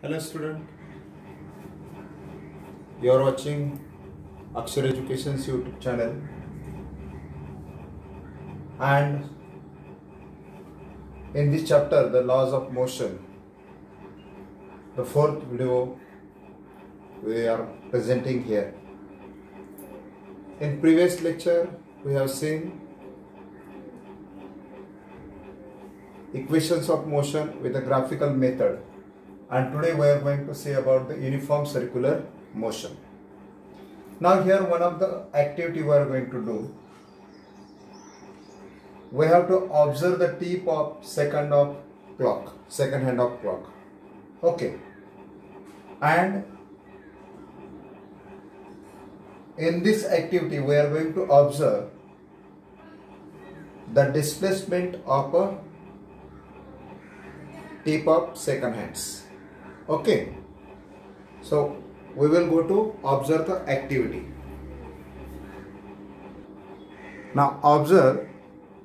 Hello student, you are watching Akshar Education's YouTube channel, and in this chapter the laws of motion, the fourth video we are presenting here. In previous lecture we have seen equations of motion with a graphical method, and today we are going to see about the uniform circular motion. Now here one of the activity we are going to do, we have to observe the tip of second hand of clock. Okay, and in this activity we are going to observe the displacement of a tip of second hands. Okay, so we will go to observe the activity. Now observe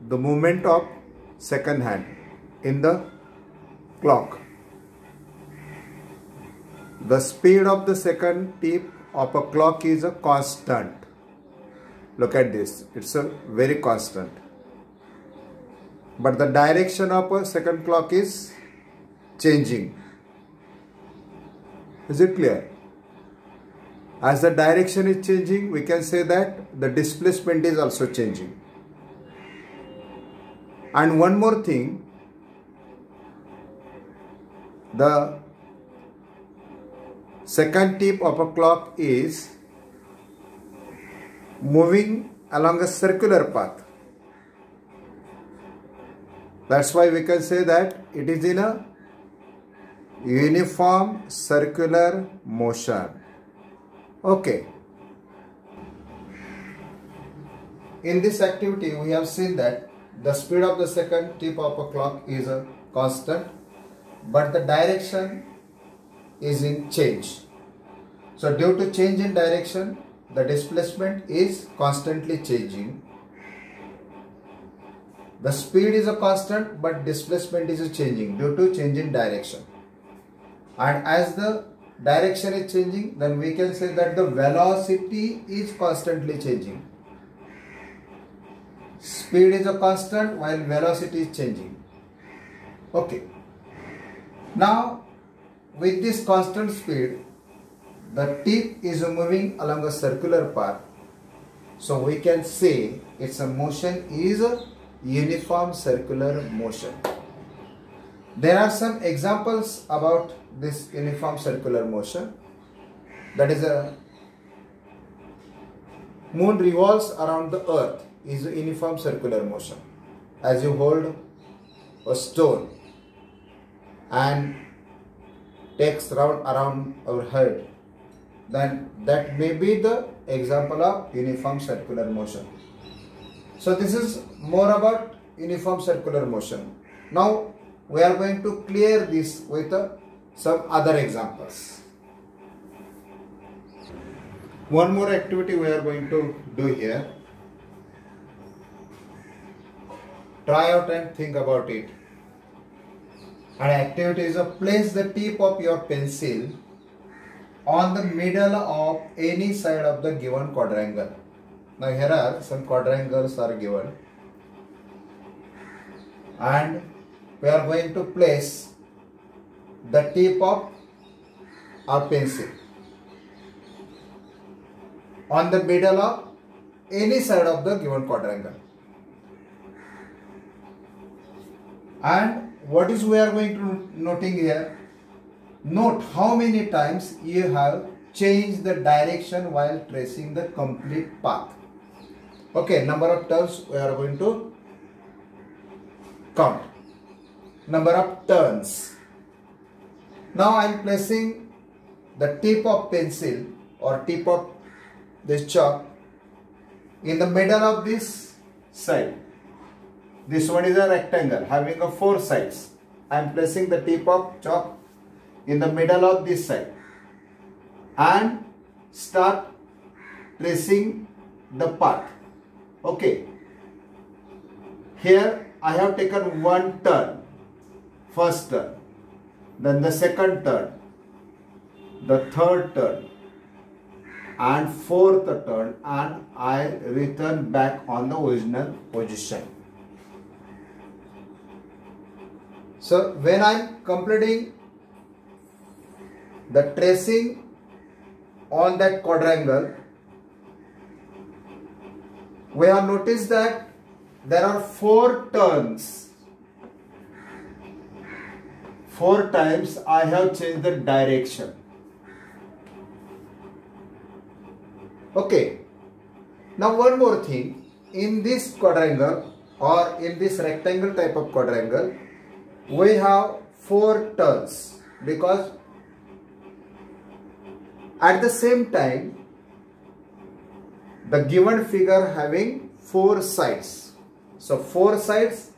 the movement of second hand in the clock. The speed of the second tip of a clock is a constant. Look at this, it's a very constant. But the direction of a second clock is changing. Is it clear? As the direction is changing, we can say that the displacement is also changing. And one more thing, the second tip of a clock is moving along a circular path. That's why we can say that it is in a uniform circular motion. Okay. In this activity we have seen that the speed of the second tip of a clock is a constant, but the direction is in change. So due to change in direction, the displacement is constantly changing. The speed is a constant, but displacement is changing due to change in direction. And as the direction is changing, then we can say that the velocity is constantly changing. Speed is a constant while velocity is changing. Okay. Now with this constant speed, the tip is moving along a circular path. So we can say its a motion is a uniform circular motion. There are some examples about this uniform circular motion. That is, a moon revolves around the earth is a uniform circular motion. As you hold a stone and takes round around our head, then that may be the example of uniform circular motion. So this is more about uniform circular motion. Now we are going to clear this with some other examples. One more activity we are going to do here. Try out and think about it. An activity is place the tip of your pencil on the middle of any side of the given quadrangle. Now here are some quadrangles are given, and we are going to place the tip of our pencil on the middle of any side of the given quadrangle. And what is we are going to noting here? Note how many times you have changed the direction while tracing the complete path. Okay, number of turns we are going to count. Number of turns. Now I am placing the tip of pencil or tip of this chalk in the middle of this side. This one is a rectangle having a 4 sides. I am placing the tip of chalk in the middle of this side and start tracing the path. Okay. Here I have taken one turn, first turn, then the second turn, the third turn and fourth turn, and I return back on the original position. So when I'm completing the tracing on that quadrangle, we have noticed that there are 4 turns. 4 times I have changed the direction. Okay. Now one more thing. In this quadrangle or in this rectangle type of quadrangle, we have 4 turns, because at the same time the given figure having 4 sides. So 4 sides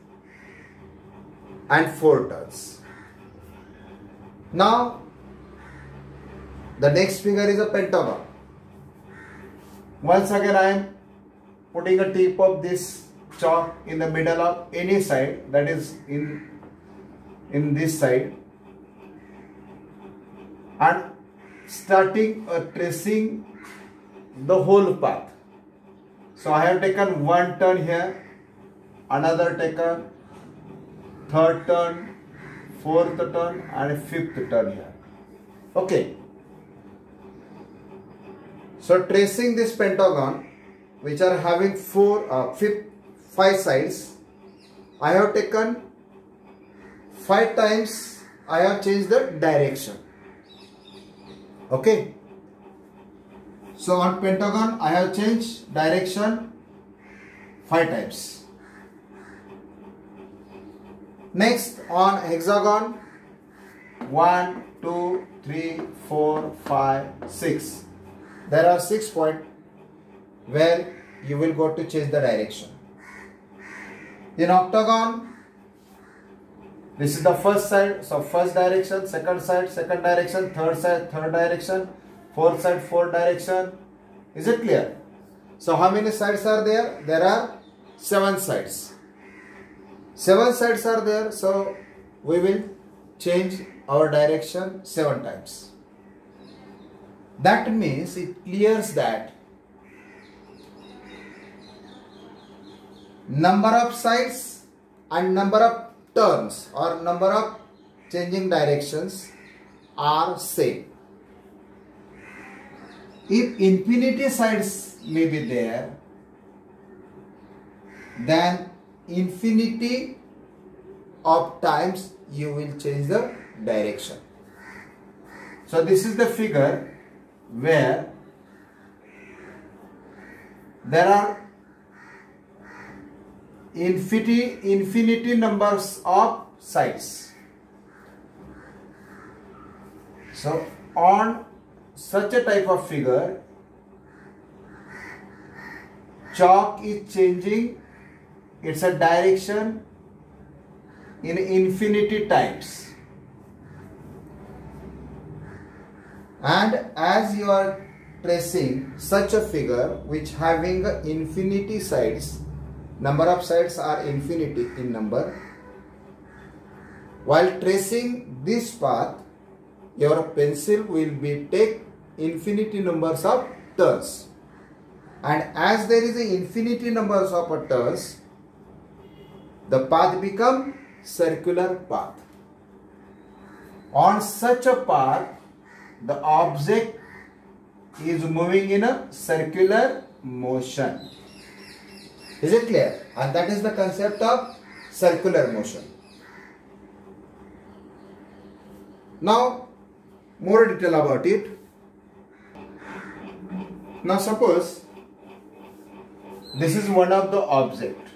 and 4 turns. Now the next figure is a pentagon. Once again I am putting a tip of this chalk in the middle of any side, that is in this side, and starting tracing the whole path. So I have taken 1 turn here, another taken, third turn, fourth turn, and fifth turn here. Okay. So tracing this pentagon, which are having 5 sides, I have taken 5 times. I have changed the direction. Okay. So on pentagon I have changed direction 5 times. Next on hexagon, 1, 2, 3, 4, 5, 6. There are 6 points where you will go to change the direction. In octagon, this is the first side, so first direction, second side, second direction, third side, third direction, fourth side, fourth direction. Is it clear? So how many sides are there? There are 7 sides. 7 sides are there, so we will change our direction 7 times. That means it clears that number of sides and number of turns or number of changing directions are same. If infinity sides may be there, then infinity of times you will change the direction. So this is the figure where there are infinity numbers of sides. So on such a type of figure, chalk is changing its a direction in infinity times. And as you are tracing such a figure which having infinity sides, number of sides are infinity in number, while tracing this path, your pencil will be take infinity numbers of turns, and as there is a infinity numbers of turns, the path become circular path. On such a path, the object is moving in a circular motion. Is it clear? And that is the concept of circular motion. Now, more detail about it. Now, suppose this is one of the object.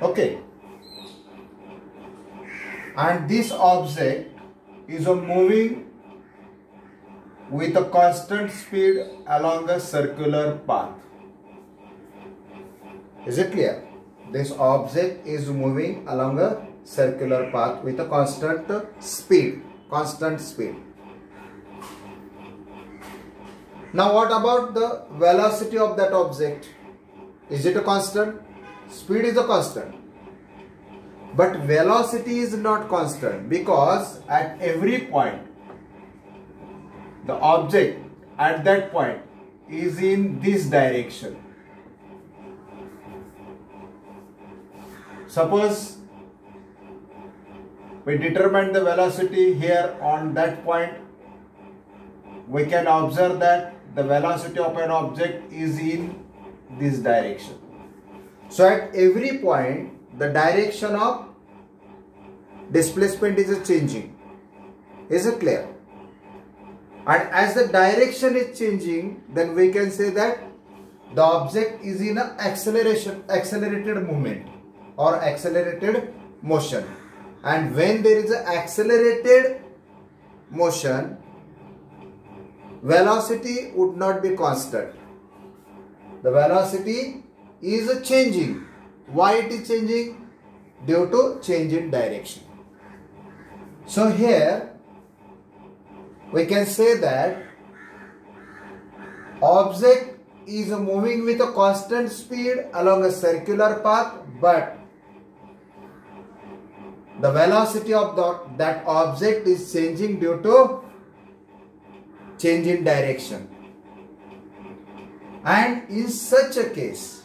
Okay. And this object is moving with a constant speed along a circular path. Is it clear? This object is moving along a circular path with a constant speed. Now what about the velocity of that object? Is it a constant? Speed is a constant. But velocity is not constant, because at every point the object at that point is in this direction. Suppose we determine the velocity here on that point, we can observe that the velocity of an object is in this direction. So at every point the direction of displacement is changing. Is it clear? And as the direction is changing, then we can say that the object is in an accelerated movement or accelerated motion. And when there is an accelerated motion, velocity would not be constant. The velocity is changing. Why it is changing? Due to change in direction. So here we can say that object is moving with a constant speed along a circular path, but the velocity of that object is changing due to change in direction. And in such a case,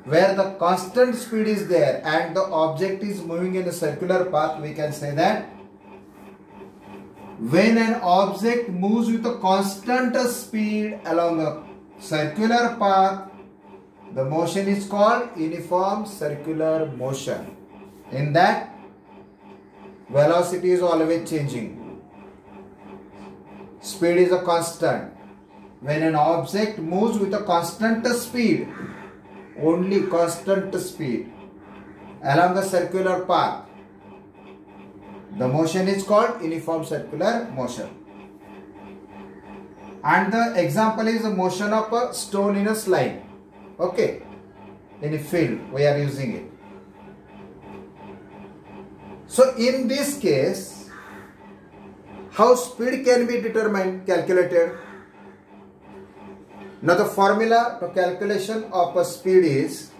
where the constant speed is there and the object is moving in a circular path, we can say that when an object moves with a constant speed along a circular path, the motion is called uniform circular motion. In that, velocity is always changing. Speed is a constant. When an object moves with a constant speed, only constant speed along a circular path, the motion is called uniform circular motion. And the example is the motion of a stone in a slide. Okay, in a field we are using it. So in this case, how speed can be calculated? Now the formula to calculation of a speed is,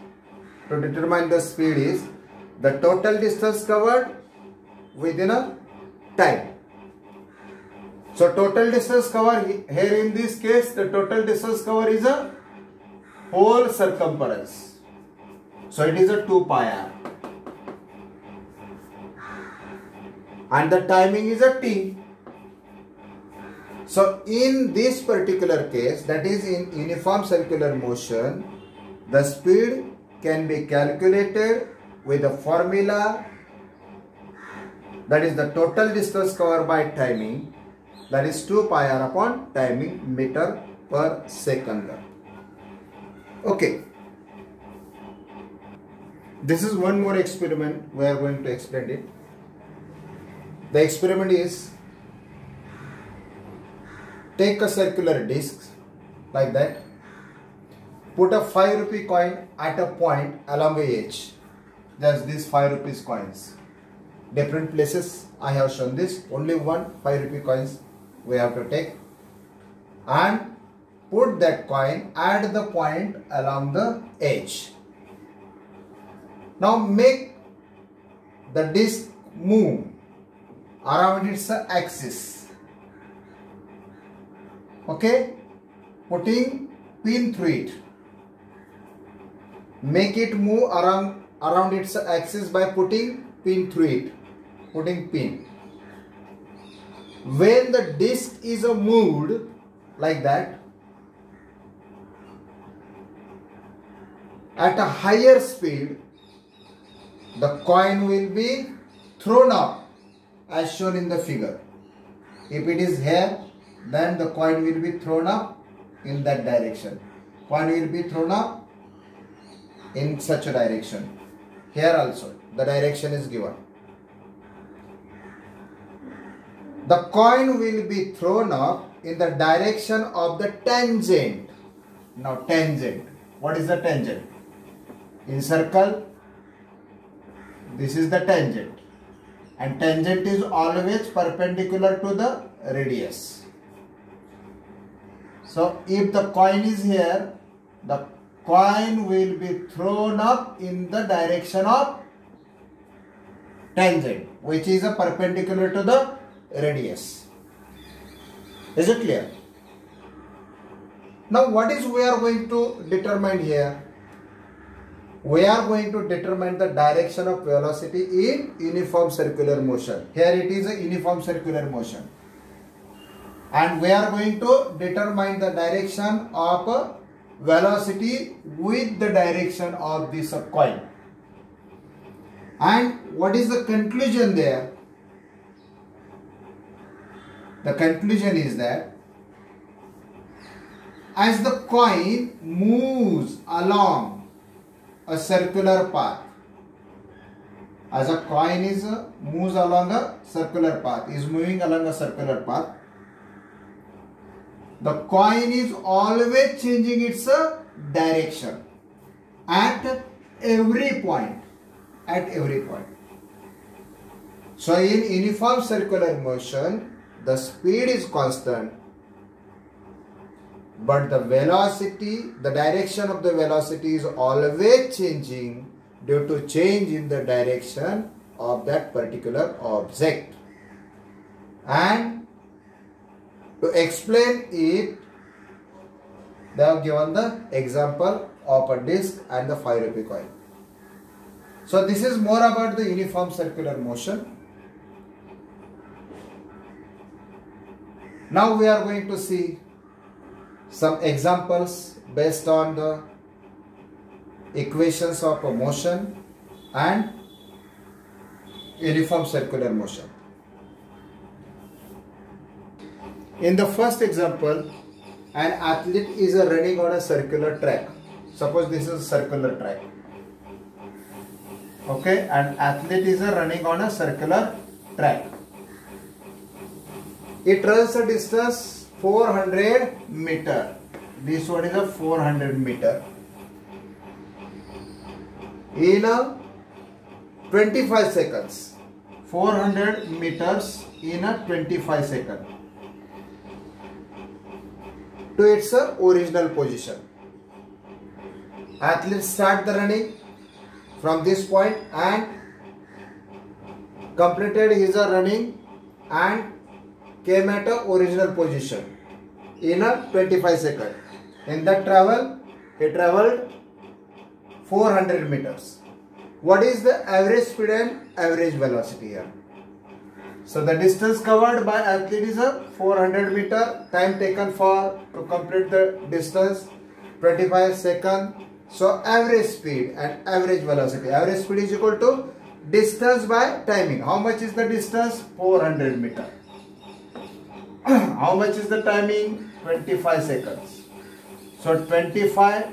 to determine the speed is the total distance covered within a time. So total distance covered here in this case, the total distance covered is a whole circumference. So it is a 2 pi r. And the timing is a t. So in this particular case, that is in uniform circular motion, the speed can be calculated with a formula, that is the total distance covered by timing, that is 2 pi r upon timing meter per second. Okay. This is one more experiment we are going to explain it. The experiment is, take a circular disc like that, put a 5 rupee coin at a point along the edge, just these 5 rupees coins. Different places I have shown this, only one 5 rupee coins we have to take, and put that coin at the point along the edge. Now make the disc move around its axis. Okay, putting pin through it. Make it move around its axis by putting pin through it. Putting pin. When the disc is moved like that, at a higher speed, the coin will be thrown up as shown in the figure. If it is here, then the coin will be thrown up in that direction. Coin will be thrown up in such a direction. Here also, the direction is given. The coin will be thrown up in the direction of the tangent. Now tangent. What is the tangent? In circle, this is the tangent. And tangent is always perpendicular to the radius. So if the coin is here, the coin will be thrown up in the direction of tangent, which is a perpendicular to the radius. Is it clear? Now what is we are going to determine here? We are going to determine the direction of velocity in uniform circular motion. Here it is a uniform circular motion. And we are going to determine the direction of velocity with the direction of this coin. And what is the conclusion there? The conclusion is that as the coin moves along a circular path, as a coin moves along a circular path, is moving along a circular path, the coin is always changing its direction at every point. So in uniform circular motion, the speed is constant, but the velocity, the direction of the velocity is always changing due to change in the direction of that particular object. And to explain it, they have given the example of a disc and the 5 rupee coin. So this is more about the uniform circular motion. Now we are going to see some examples based on the equations of a motion and uniform circular motion. In the first example, an athlete is running on a circular track. Suppose this is a circular track. Okay, an athlete is running on a circular track. It runs a distance 400 meter. This one is a 400 meter in a 25 seconds. 400 meters in a 25 seconds to its original position. Athlete start the running from this point and completed his running and came at a original position in a 25 seconds. In that travel, he traveled 400 meters. What is the average speed and average velocity here? So the distance covered by athlete is a 400 meter. Time taken for to complete the distance 25 seconds. So average speed and average velocity. Average speed is equal to distance by timing. How much is the distance? 400 meter. How much is the timing? 25 seconds. So 25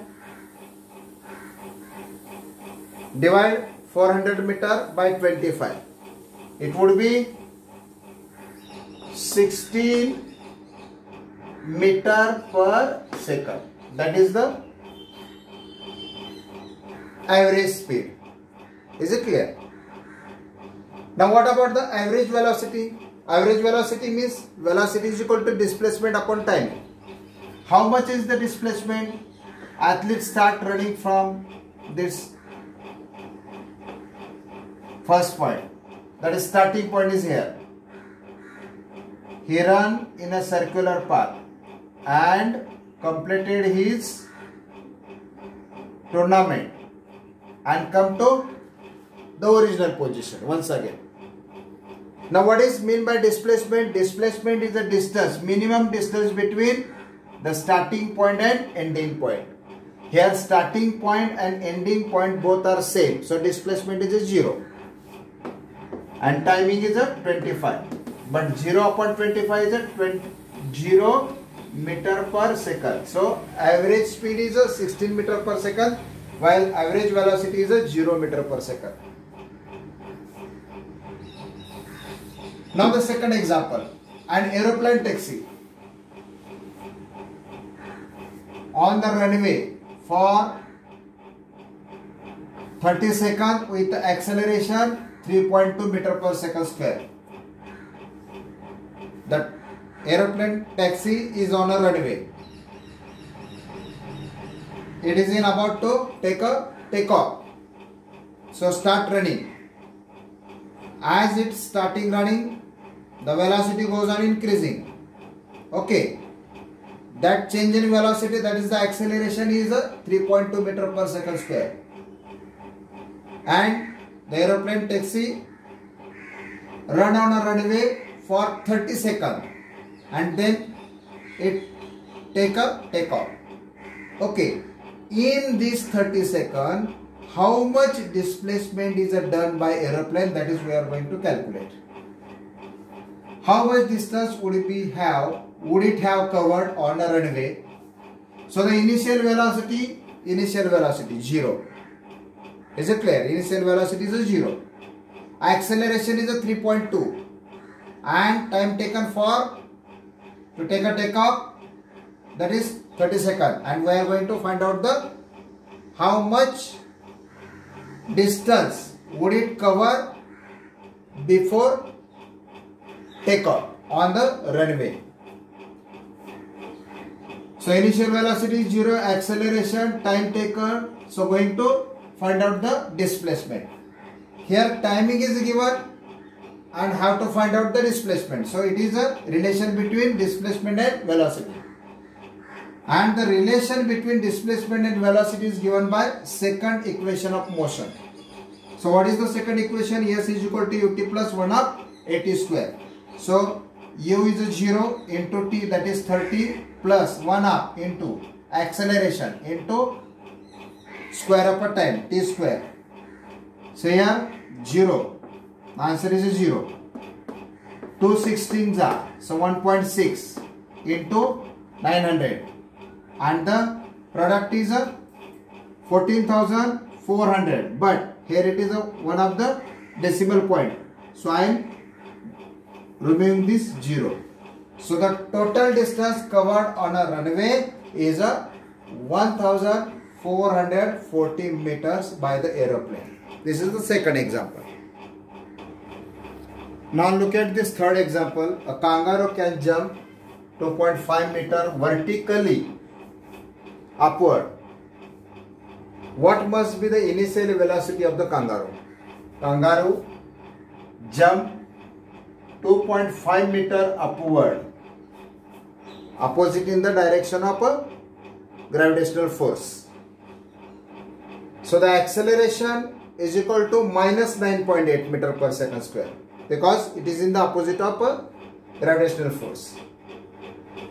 divide 400 meter by 25. It would be 16 meter per second. That is the average speed. Is it clear? Now what about the average velocity? Average velocity means velocity is equal to displacement upon time. How much is the displacement? Athletes start running from this first point. That is starting point is here. He ran in a circular path and completed his tournament and come to the original position once again. Now what is mean by displacement? Displacement is the distance, minimum distance between the starting point and ending point. Here starting point and ending point both are same. So displacement is a 0. And timing is a 25. But 0 upon 25 is a 0 meter per second. So average speed is a 16 meter per second while average velocity is a 0 meter per second. Now the second example, an aeroplane taxi on the runway for 30 seconds with acceleration 3.2 meter per second square. The aeroplane taxi is on a runway. It is about to take off. So start running. As it's starting running, the velocity goes on increasing. Okay, that change in velocity, that is the acceleration, is a 3.2 meter per second square. And the aeroplane taxi run on a runway for 30 seconds and then it take off. Okay, in this 30 seconds, how much displacement is done by aeroplane, that is we are going to calculate. How much distance would it have covered on a runway? So the initial velocity 0. Is it clear? Initial velocity is a 0. Acceleration is a 3.2 and time taken to take a takeoff, that is 30 seconds, and we are going to find out the how much distance would it cover before takeoff on the runway. So initial velocity is 0, acceleration, time taken, so going to find out the displacement. Here timing is given and have to find out the displacement. So it is a relation between displacement and velocity. And the relation between displacement and velocity is given by second equation of motion. So what is the second equation? S is equal to ut plus 1 of at square. So u is a 0 into t, that is 30 plus 1 up into acceleration into square of a time, t square. So here 0, answer is a 0. 2 16s are, so 1.6 into 900 and the product is a 14,400, but here it is a one of the decimal point, so I am removing this 0. So the total distance covered on a runway is a 1,440 meters by the aeroplane. This is the second example. Now look at this third example. A kangaroo can jump 2.5 meter vertically upward. What must be the initial velocity of the kangaroo? Kangaroo jump 2.5 meter upward, opposite in the direction of a gravitational force. So the acceleration is equal to minus 9.8 meter per second square, because it is in the opposite of a gravitational force.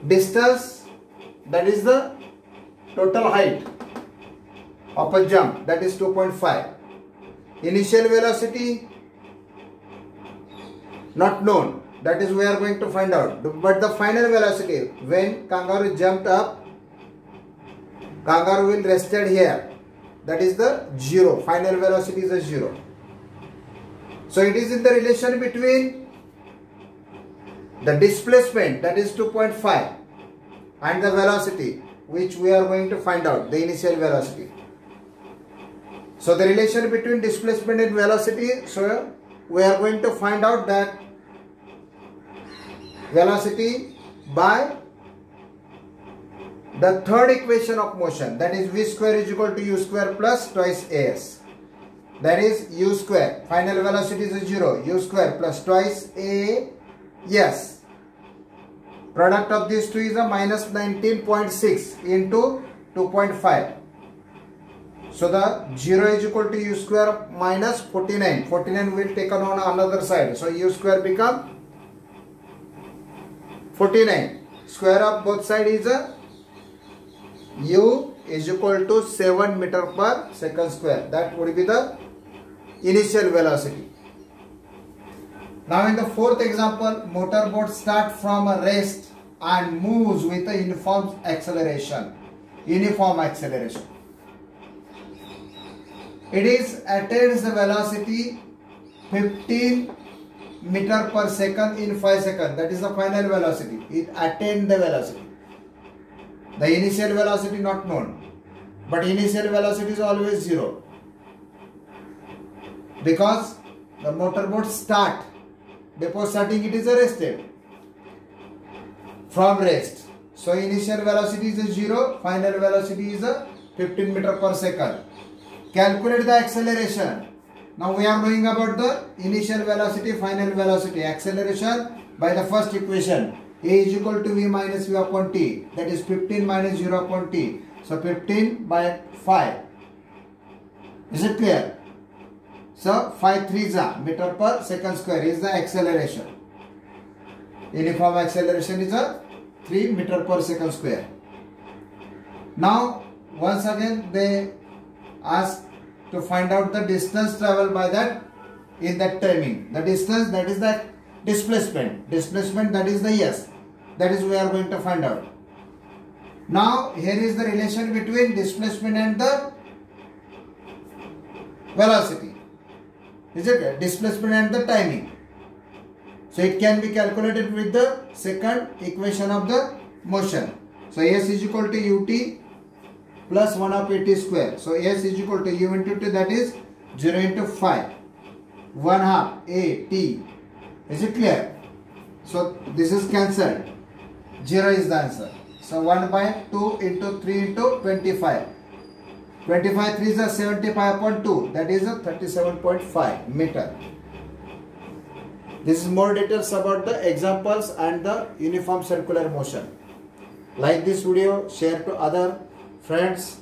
Distance, that is the total height of a jump, that is 2.5. Initial velocity not known, that is we are going to find out. But the final velocity, when kangaroo jumped up, kangaroo will rested here, that is the 0. Final velocity is a 0. So it is in the relation between the displacement, that is 2.5, and the velocity, which we are going to find out, the initial velocity. So the relation between displacement and velocity, so we are going to find out that velocity by the third equation of motion, that is v square is equal to u square plus twice as. That is u square, final velocity is 0, u square plus twice a, yes. Product of these two is a minus 19.6 into 2.5. So the 0 is equal to u square minus 49. 49 will taken on another side. So u square become 49. Square of both sides is a u is equal to 7 meter per second square. That would be the initial velocity. Now in the fourth example, motorboat starts from a rest and moves with a uniform acceleration. It is attains the velocity 15 meter per second in 5 seconds. That is the final velocity. It attained the velocity. The initial velocity not known, but initial velocity is always 0, because the motorboat start, before starting it is arrested from rest. So initial velocity is 0, final velocity is 15 meter per second. Calculate the acceleration. Now we are knowing about the initial velocity, final velocity. Acceleration by the first equation. A is equal to V minus V upon T. That is 15 minus 0 upon T. So 15 by 5. Is it clear? So 5 3s meter per second square is the acceleration. Uniform acceleration is a 3 meter per second square. Now once again they ask to find out the distance traveled by that in that timing. The distance, that is the displacement. Displacement, that is the S. That is we are going to find out. Now here is the relation between displacement and the velocity. Is it? Displacement and the timing. So it can be calculated with the second equation of the motion. So S is equal to ut plus 1 of at square. So S is equal to u into t, that is 0 into 5. 1 half at. Is it clear? So this is cancelled. 0 is the answer. So 1 by 2 into 3 into 25. 25 3 is 75 upon 2. That is a 37.5 meter. This is more details about the examples and the uniform circular motion. Like this video, share to other friends.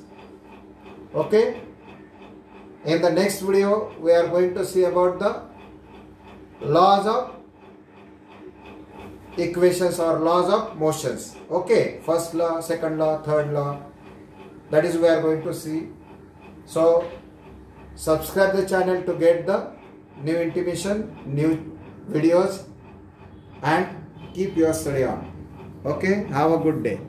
Okay. In the next video, we are going to see about the laws of equations or laws of motions. Okay. First law, second law, third law. That is we are going to see. So subscribe the channel to get the new intimation, new videos, and keep your study on. Okay. Have a good day.